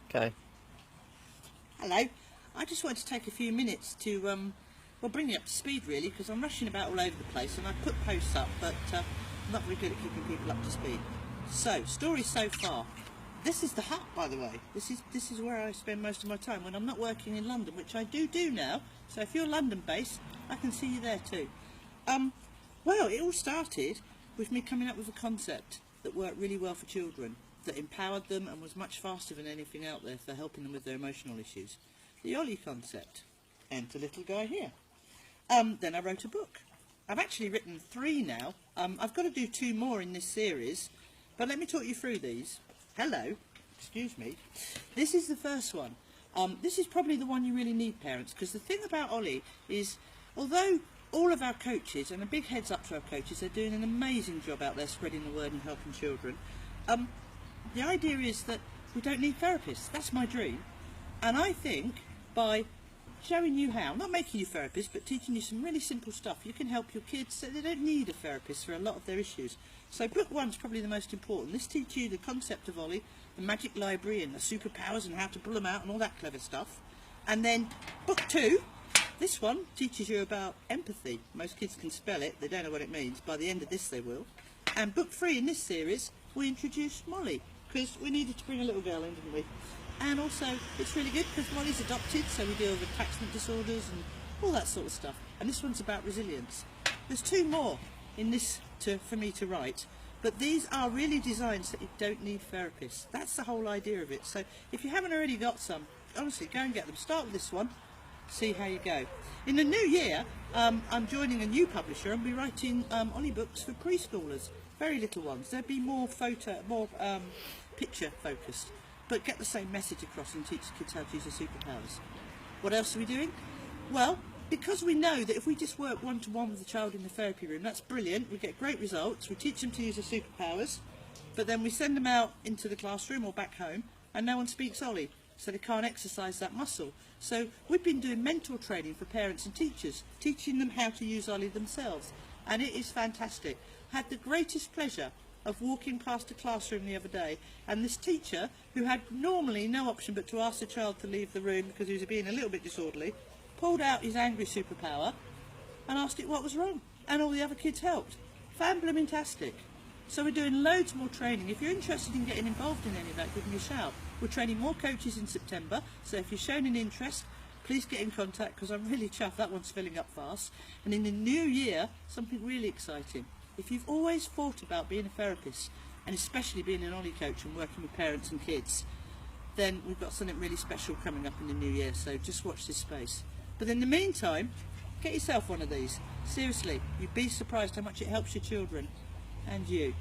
Okay. Hello. I just wanted to take a few minutes to, well, bring you up to speed really, because I'm rushing about all over the place and I put posts up, but I'm not very good at keeping people up to speed. So, stories so far. This is the hut, by the way. This is where I spend most of my time when I'm not working in London, which I do now. So if you're London based, I can see you there too. Well, it all started with me coming up with a concept that worked really well for children, that empowered them and was much faster than anything out there for helping them with their emotional issues. The Ollie concept. Enter little guy here. Then I wrote a book. I've actually written 3 now. I've got to do 2 more in this series, but let me talk you through these. Hello, excuse me. This is the first one. This is probably the one you really need, parents, because the thing about Ollie is, although all of our coaches, and a big heads up to our coaches, they're doing an amazing job out there spreading the word and helping children, the idea is that we don't need therapists. That's my dream. And I think by showing you how, not making you therapists, but teaching you some really simple stuff, you can help your kids so they don't need a therapist for a lot of their issues. So book 1's probably the most important. This teaches you the concept of Ollie, the magic library and the superpowers and how to pull them out and all that clever stuff. And then book 2, this one teaches you about empathy. Most kids can spell it, they don't know what it means. By the end of this they will. And book 3 in this series, we introduce Molly, because we needed to bring a little girl in, didn't we? And also, it's really good because Molly's adopted, so we deal with attachment disorders and all that sort of stuff. And this one's about resilience. There's 2 more in this for me to write, but these are really designed so that you don't need therapists. That's the whole idea of it. So if you haven't already got some, honestly, go and get them. Start with this one, see how you go. In the new year, I'm joining a new publisher and be writing Ollie books for preschoolers, very little ones. They'll be more picture focused, but get the same message across and teach kids how to use their superpowers. What else are we doing? Well, because we know that if we just work one-to-one with the child in the therapy room, that's brilliant, we get great results, we teach them to use their superpowers, but then we send them out into the classroom or back home and no one speaks Ollie, so they can't exercise that muscle. So we've been doing mentor training for parents and teachers, teaching them how to use Ollie themselves, and it is fantastic. Had the greatest pleasure of walking past a classroom the other day, and this teacher, who had normally no option but to ask the child to leave the room because he was being a little bit disorderly, pulled out his angry superpower and asked it what was wrong, and all the other kids helped. Fan-blooming-tastic. So we're doing loads more training. If you're interested in getting involved in any of that, give me a shout. We're training more coaches in September, so if you're shown an interest, please get in contact, because I'm really chuffed that one's filling up fast. And in the new year, something really exciting. If you've always thought about being a therapist, and especially being an Ollie coach and working with parents and kids, then we've got something really special coming up in the new year, so just watch this space. But in the meantime, get yourself one of these. Seriously, you'd be surprised how much it helps your children and you.